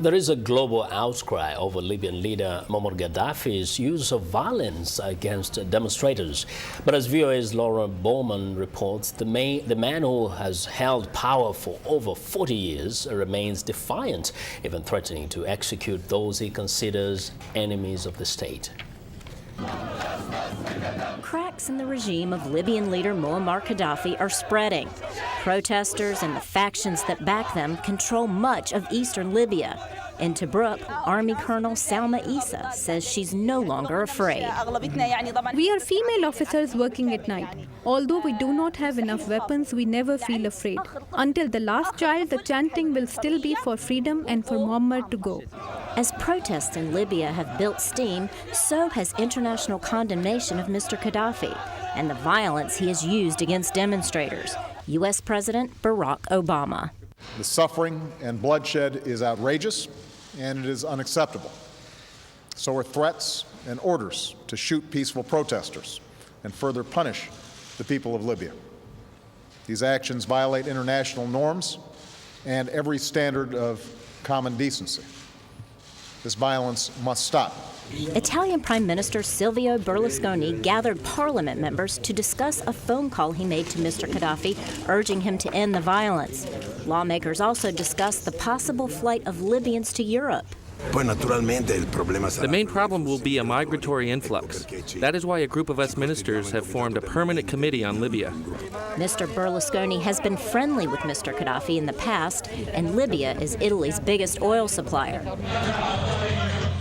There is a global outcry over Libyan leader Muammar Gaddafi's use of violence against demonstrators. But as VOA's Laurel Bowman reports, the man who has held power for over 40 years remains defiant, even threatening to execute those he considers enemies of the state. Cracks in the regime of Libyan leader Muammar Gaddafi are spreading. Protesters and the factions that back them control much of eastern Libya. In Tobruk, Army Colonel Salma Issa says she's no longer afraid. We are female officers working at night. Although we do not have enough weapons, we never feel afraid. Until the last child, the chanting will still be for freedom and for Muammar to go. As protests in Libya have built steam, so has international condemnation of Mr. Gaddafi and the violence he has used against demonstrators. U.S. President Barack Obama. The suffering and bloodshed is outrageous, and it is unacceptable. So are threats and orders to shoot peaceful protesters and further punish the people of Libya. These actions violate international norms and every standard of common decency. This violence must stop. Italian Prime Minister Silvio Berlusconi gathered parliament members to discuss a phone call he made to Mr. Gaddafi, urging him to end the violence. Lawmakers also discussed the possible flight of Libyans to Europe. The main problem will be a migratory influx. That is why a group of us ministers have formed a permanent committee on Libya. Mr. Berlusconi has been friendly with Mr. Gaddafi in the past, and Libya is Italy's biggest oil supplier.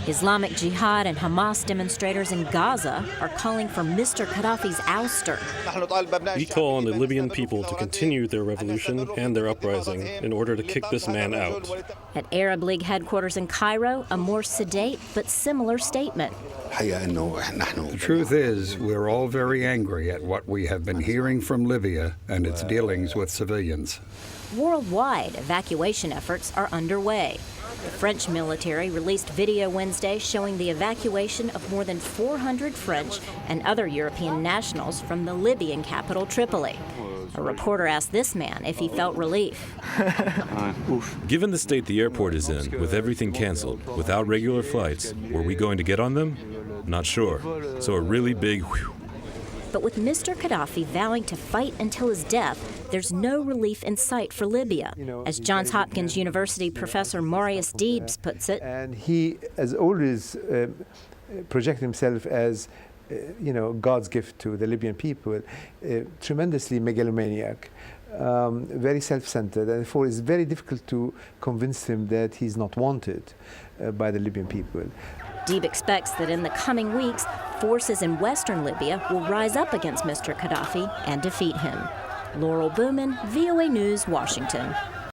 Islamic Jihad and Hamas demonstrators in Gaza are calling for Mr. Gaddafi's ouster. We call on the Libyan people to continue their revolution and their uprising in order to kick this man out. At Arab League headquarters in Cairo, a more sedate but similar statement. The truth is, we're all very angry at what we have been hearing from Libya and its dealings with civilians. Worldwide, evacuation efforts are underway. The French military released video Wednesday showing the evacuation of more than 400 French and other European nationals from the Libyan capital, Tripoli. A reporter asked this man if he felt relief. Given the state the airport is in, with everything canceled, without regular flights, were we going to get on them? Not sure. So a really big whew. But with Mr. Gaddafi vowing to fight until his death, there's no relief in sight for Libya. As Johns Hopkins University professor Marius Deebs puts it. And he has always projected himself as, God's gift to the Libyan people, tremendously megalomaniac, very self-centered, and therefore it's very difficult to convince him that he's not wanted by the Libyan people. Deeb expects that in the coming weeks, forces in western Libya will rise up against Mr. Gaddafi and defeat him. Laurel Bowman, VOA News, Washington.